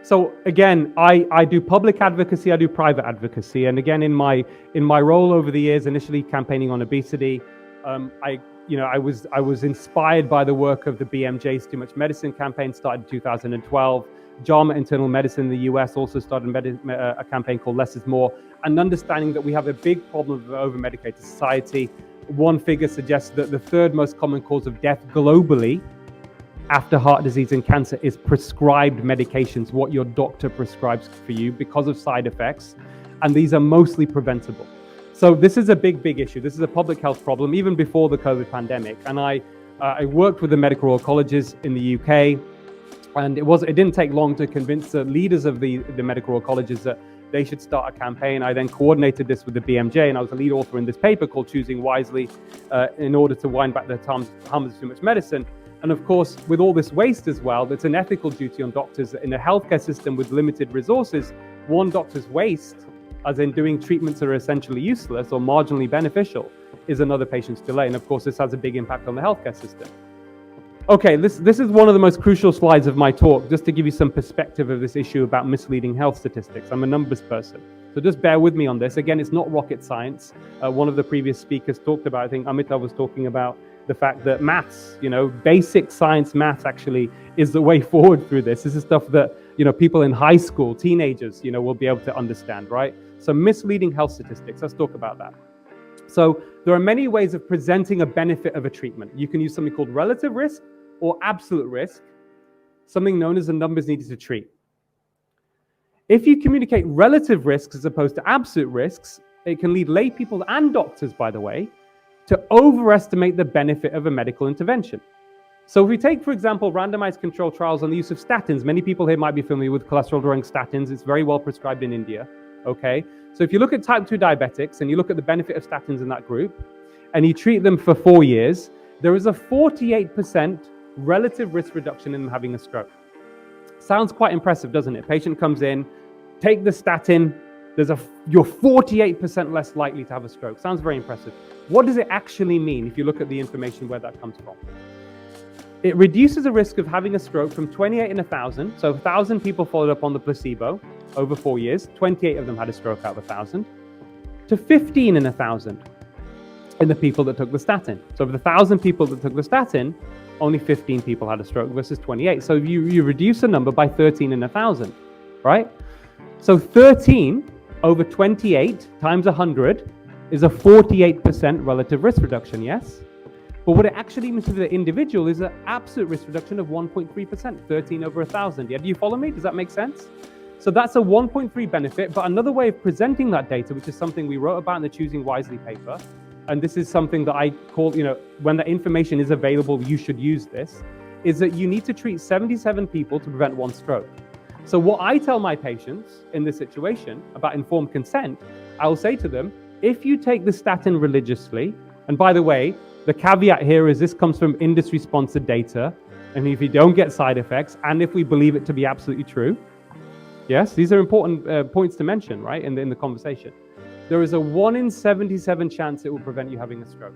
So again, I do public advocacy, I do private advocacy, and again in my role over the years, initially campaigning on obesity, I was inspired by the work of the BMJ's Too Much Medicine campaign, started in 2012. JAMA Internal Medicine in the US also started a campaign called Less is More, and understanding that we have a big problem of over-medicated society. One figure suggests that the third most common cause of death globally after heart disease and cancer is prescribed medications, what your doctor prescribes for you because of side effects, and these are mostly preventable. So this is a big issue. This is a public health problem even before the COVID pandemic. And I worked with the medical Royal Colleges in the UK, and it didn't take long to convince the leaders of the medical Royal Colleges that they should start a campaign. I then coordinated this with the BMJ, and I was the lead author in this paper called Choosing Wisely, in order to wind back the harms of too much medicine. And of course, with all this waste as well, it's an ethical duty on doctors in a healthcare system with limited resources. One doctor's waste, as in doing treatments that are essentially useless or marginally beneficial, is another patient's delay. And of course, this has a big impact on the healthcare system. Okay, this is one of the most crucial slides of my talk, just to give you some perspective of this issue about misleading health statistics. I'm a numbers person, so just bear with me on this. Again, it's not rocket science. One of the previous speakers talked about, I think Amita was talking about the fact that maths, basic science maths actually is the way forward through this. This is stuff that, people in high school, teenagers, will be able to understand, right? So misleading health statistics, let's talk about that. So there are many ways of presenting a benefit of a treatment. You can use something called relative risk or absolute risk, something known as the numbers needed to treat. If you communicate relative risks as opposed to absolute risks, it can lead lay people and doctors, by the way, to overestimate the benefit of a medical intervention. So if we take, for example, randomized controlled trials on the use of statins, many people here might be familiar with cholesterol-lowering statins. It's very well prescribed in India, okay? So if you look at type 2 diabetics and you look at the benefit of statins in that group, and you treat them for 4 years, there is a 48% relative risk reduction in them having a stroke. Sounds quite impressive, doesn't it? Patient comes in, take the statin, you're 48% less likely to have a stroke. Sounds very impressive. What does it actually mean if you look at the information where that comes from? It reduces the risk of having a stroke from 28 in 1,000. So 1,000 people followed up on the placebo over 4 years. 28 of them had a stroke out of 1,000. To 15 in 1,000 in the people that took the statin. So of the 1,000 people that took the statin, only 15 people had a stroke versus 28. So you reduce the number by 13 in 1,000, right? So 13 over 28 times 100 is a 48% relative risk reduction, yes? But what it actually means to the individual is an absolute risk reduction of 1.3%, 13 over 1,000. Yeah, do you follow me? Does that make sense? So that's a 1.3 benefit, but another way of presenting that data, which is something we wrote about in the Choosing Wisely paper, and this is something that I call, when the information is available, you should use this, is that you need to treat 77 people to prevent 1 stroke. So what I tell my patients in this situation about informed consent, I will say to them, if you take the statin religiously, and by the way, the caveat here is this comes from industry-sponsored data, and if you don't get side effects, and if we believe it to be absolutely true, yes, these are important points to mention, right, in the conversation. There is a 1 in 77 chance it will prevent you having a stroke.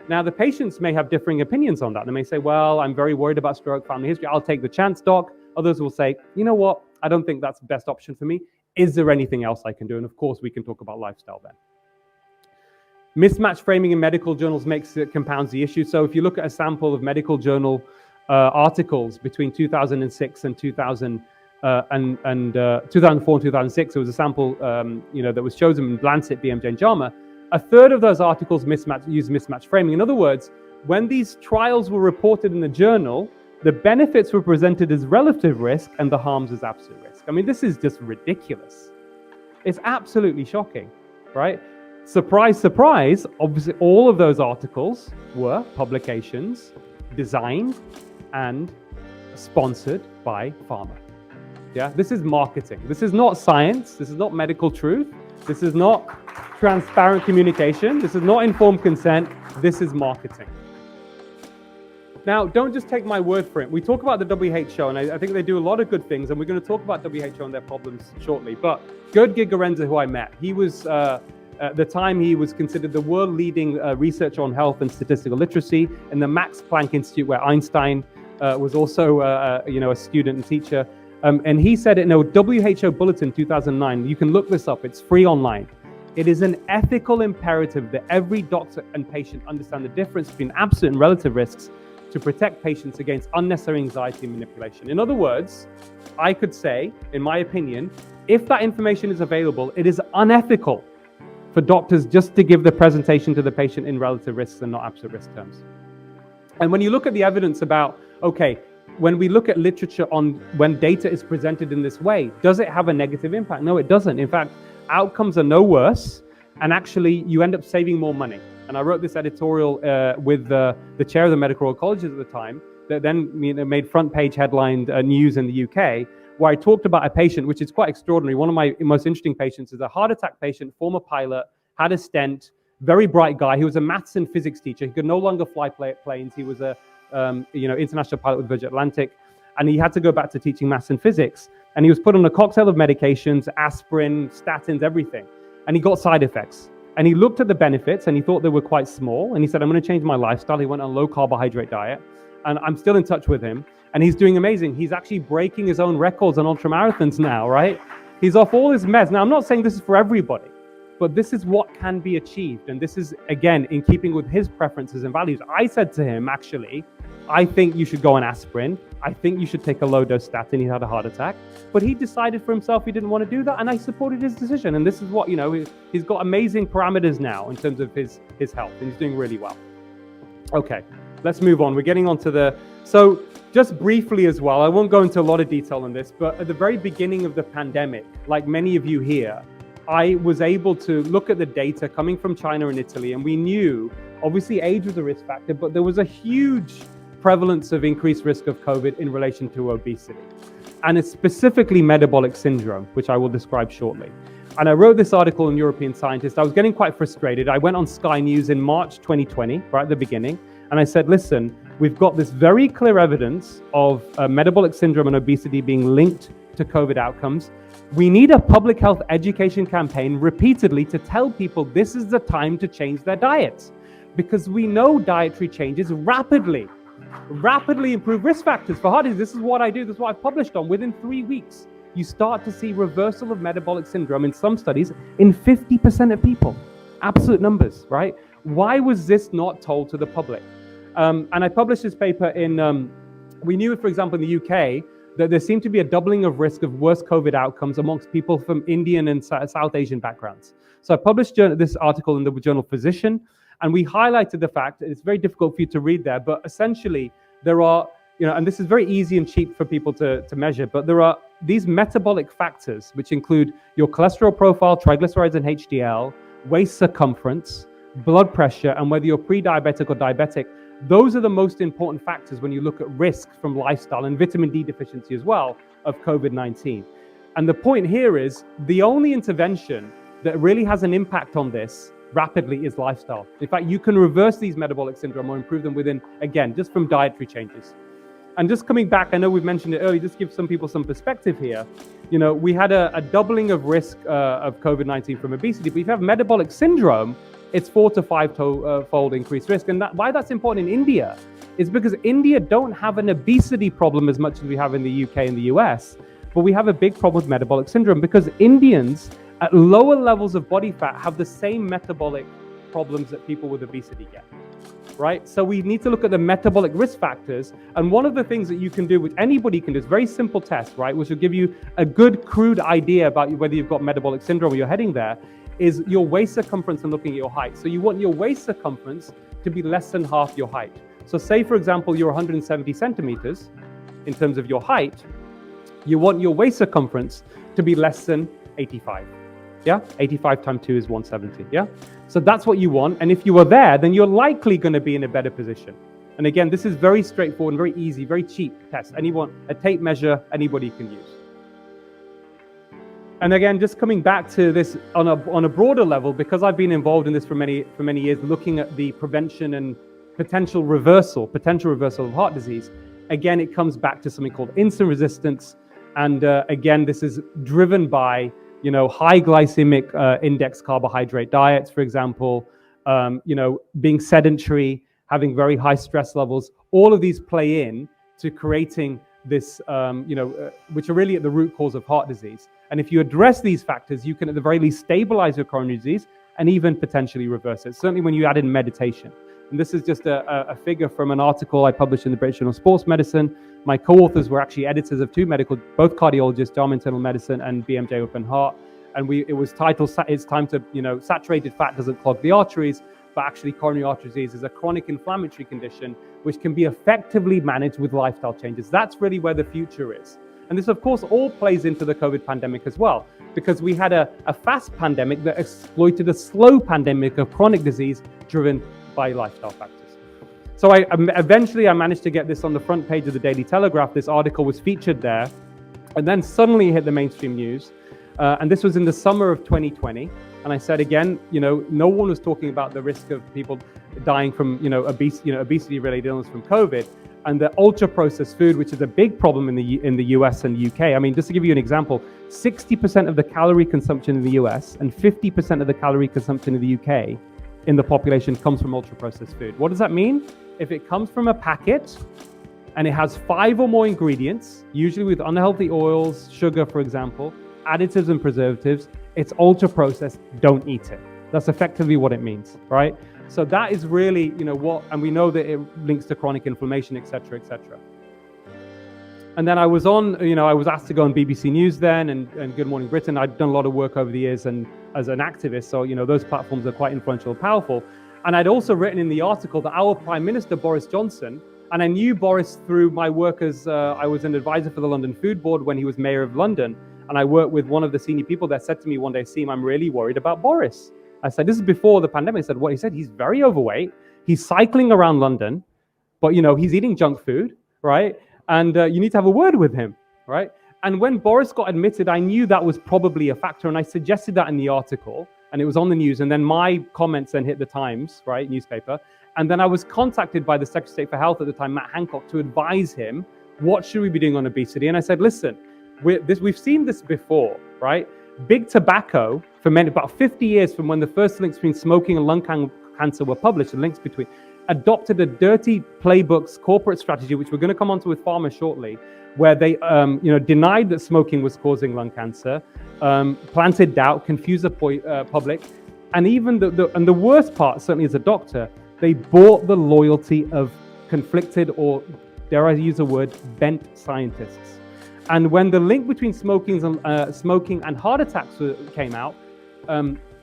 Now, the patients may have differing opinions on that. They may say, well, I'm very worried about stroke, family history. I'll take the chance, doc. Others will say, you know what? I don't think that's the best option for me. Is there anything else I can do? And of course, we can talk about lifestyle then. Mismatch framing in medical journals compounds the issue. So if you look at a sample of medical journal articles between 2006 and 2004 and 2006, there was a sample that was chosen in Lancet, BMJ, and JAMA. A third of those articles use mismatch framing. In other words, when these trials were reported in the journal, the benefits were presented as relative risk and the harms as absolute risk. I mean, this is just ridiculous. It's absolutely shocking, right? Surprise, surprise, obviously all of those articles were publications designed and sponsored by pharma. Yeah, this is marketing. This is not science. This is not medical truth. This is not transparent communication. This is not informed consent. This is marketing. Now, don't just take my word for it. We talk about the WHO, and I think they do a lot of good things, and we're going to talk about WHO and their problems shortly. But Gerd Gigerenzer, who I met, he was, at the time, he was considered the world-leading researcher on health and statistical literacy in the Max Planck Institute, where Einstein was also, a student and teacher. And he said it in a WHO bulletin 2009. You can look this up. It's free online. It is an ethical imperative that every doctor and patient understand the difference between absolute and relative risks to protect patients against unnecessary anxiety and manipulation. In other words, I could say, in my opinion, if that information is available, it is unethical for doctors just to give the presentation to the patient in relative risks and not absolute risk terms. And when you look at the evidence about, okay, when we look at literature on when data is presented in this way, does it have a negative impact? No, it doesn't. In fact, outcomes are no worse, and actually you end up saving more money. And I wrote this editorial with the chair of the Medical Royal Colleges at the time that then made front page headlined news in the UK, where I talked about a patient, which is quite extraordinary. One of my most interesting patients is a heart attack patient, former pilot, had a stent, very bright guy. He was a maths and physics teacher. He could no longer fly planes. He was a international pilot with Virgin Atlantic, and he had to go back to teaching maths and physics. And he was put on a cocktail of medications, aspirin, statins, everything. And he got side effects. And he looked at the benefits and he thought they were quite small. And he said, I'm going to change my lifestyle. He went on a low carbohydrate diet. And I'm still in touch with him. And he's doing amazing. He's actually breaking his own records on ultramarathons now, right? He's off all his meds. Now, I'm not saying this is for everybody, but this is what can be achieved. And this is, again, in keeping with his preferences and values. I said to him, actually, I think you should go on aspirin. I think you should take a low-dose statin. He had a heart attack. But he decided for himself he didn't want to do that, and I supported his decision. And this is what, he's got amazing parameters now in terms of his health, and he's doing really well. Okay, let's move on. We're getting on to so just briefly as well, I won't go into a lot of detail on this, but at the very beginning of the pandemic, like many of you here, I was able to look at the data coming from China and Italy, and we knew, obviously age was a risk factor, but there was a huge prevalence of increased risk of COVID in relation to obesity. And it's specifically metabolic syndrome, which I will describe shortly. And I wrote this article in European Scientist. I was getting quite frustrated. I went on Sky News in March 2020, right at the beginning, and I said, listen, we've got this very clear evidence of metabolic syndrome and obesity being linked to COVID outcomes. We need a public health education campaign repeatedly to tell people this is the time to change their diets, because we know dietary changes rapidly improve risk factors for heart disease. This is what I do. This is what I've published on. Within 3 weeks, you start to see reversal of metabolic syndrome in some studies in 50% of people. Absolute numbers, right? Why was this not told to the public? And I published this paper in, we knew, for example, in the UK, that there seemed to be a doubling of risk of worse COVID outcomes amongst people from Indian and South Asian backgrounds. So I published this article in the journal Physician, and we highlighted the fact that it's very difficult for you to read there, but essentially there are, and this is very easy and cheap for people to measure, but there are these metabolic factors, which include your cholesterol profile, triglycerides and HDL, waist circumference, blood pressure, and whether you're pre-diabetic or diabetic. Those are the most important factors when you look at risk from lifestyle and vitamin D deficiency as well of COVID-19. And the point here is the only intervention that really has an impact on this rapidly is lifestyle. In fact, you can reverse these metabolic syndrome or improve them within, again, just from dietary changes. And just coming back, I know we've mentioned it earlier, just give some people some perspective here. We had a doubling of risk of COVID-19 from obesity, but if you have metabolic syndrome, it's 4 to 5 fold increased risk. And why that's important in India is because India don't have an obesity problem as much as we have in the UK and the US, but we have a big problem with metabolic syndrome because Indians at lower levels of body fat have the same metabolic problems that people with obesity get, right? So we need to look at the metabolic risk factors. And one of the things that you can do, which anybody can do, is a very simple test, right? Which will give you a good crude idea about whether you've got metabolic syndrome or you're heading there, is your waist circumference and looking at your height. So you want your waist circumference to be less than half your height. So say, for example, you're 170 centimeters in terms of your height, you want your waist circumference to be less than 85. Yeah, 85 times 2 is 170. Yeah, so that's what you want. And if you are there, then you're likely going to be in a better position. And again, this is very straightforward and very easy, very cheap test. A tape measure, anybody can use. And again, just coming back to this on a broader level, because I've been involved in this for many years, looking at the prevention and potential reversal of heart disease. Again, it comes back to something called insulin resistance. And again, this is driven by high glycemic index carbohydrate diets, for example, being sedentary, having very high stress levels. All of these play in to creating this, which are really at the root cause of heart disease. And if you address these factors, you can at the very least stabilize your coronary disease and even potentially reverse it, certainly when you add in meditation. And this is just a figure from an article I published in the British Journal of Sports Medicine. My co-authors were actually editors of two medical, both cardiologists, JAMA Internal Medicine and BMJ Open Heart. And it was titled, it's time to, saturated fat doesn't clog the arteries, but actually coronary artery disease is a chronic inflammatory condition which can be effectively managed with lifestyle changes. That's really where the future is. And this, of course, all plays into the COVID pandemic as well, because we had a fast pandemic that exploited a slow pandemic of chronic disease driven by lifestyle factors. So eventually I managed to get this on the front page of the Daily Telegraph. This article was featured there, and then suddenly hit the mainstream news. And this was in the summer of 2020. And I said again, no one was talking about the risk of people dying from, obesity-related illness from COVID, and the ultra-processed food, which is a big problem in the US and UK. I mean, just to give you an example, 60% of the calorie consumption in the US and 50% of the calorie consumption in the UK in the population comes from ultra-processed food. What does that mean? If it comes from a packet and it has 5 or more ingredients, usually with unhealthy oils, sugar, for example, additives and preservatives, it's ultra-processed, don't eat it. That's effectively what it means, right? So that is really, and we know that it links to chronic inflammation, et cetera, et cetera. And then I was I was asked to go on BBC News then and Good Morning Britain. I'd done a lot of work over the years and as an activist, so, those platforms are quite influential and powerful. And I'd also written in the article that our Prime Minister, Boris Johnson, and I knew Boris through my work as I was an advisor for the London Food Board when he was Mayor of London. And I worked with one of the senior people that said to me one day, Aseem, I'm really worried about Boris. I said, this is before the pandemic. I said, what? He said, he's very overweight. He's cycling around London, but, he's eating junk food, right? And you need to have a word with him, right? And when Boris got admitted, I knew that was probably a factor. And I suggested that in the article, and it was on the news. And then my comments then hit the Times, right, newspaper. And then I was contacted by the Secretary of State for Health at the time, Matt Hancock, to advise him, what should we be doing on obesity? And I said, listen, we've seen this before, right? Big tobacco, for about 50 years from when the first links between smoking and lung cancer were published, the links between, adopted a dirty playbooks corporate strategy, which we're going to come onto with pharma shortly, where they denied that smoking was causing lung cancer, planted doubt, confused the public, and even the worst part, certainly as a doctor, they bought the loyalty of conflicted, or dare I use a word, bent scientists. And when the link between smoking and heart attacks came out,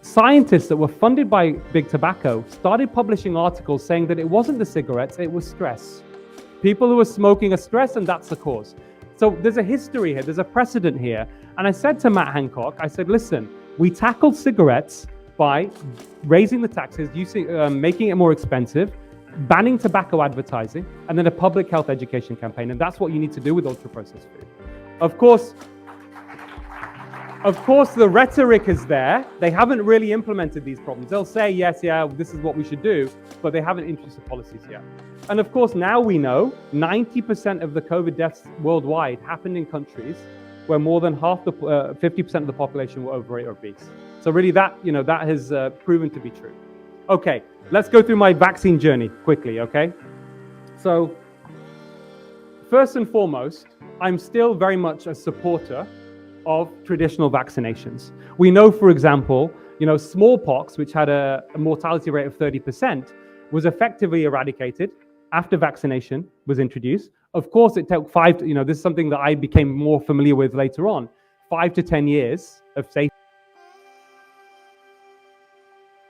scientists that were funded by Big Tobacco started publishing articles saying that it wasn't the cigarettes, it was stress. People who were smoking are stressed, and that's the cause. So there's a history here, there's a precedent here. And I said to Matt Hancock, I said, listen, we tackled cigarettes by raising the taxes, making it more expensive, banning tobacco advertising, and then a public health education campaign. And that's what you need to do with ultra-processed food. Of course, the rhetoric is there. They haven't really implemented these problems. They'll say, yes, yeah, this is what we should do, but they haven't introduced the policies yet. And of course, now we know 90% of the COVID deaths worldwide happened in countries where more than 50% of the population were overweight or obese. So really that has proven to be true. Okay, let's go through my vaccine journey quickly, okay? So first and foremost, I'm still very much a supporter of traditional vaccinations. We know, for example, smallpox, which had a mortality rate of 30%, was effectively eradicated after vaccination was introduced. Of course, it took this is something that I became more familiar with later on, 5 to 10 years of safety.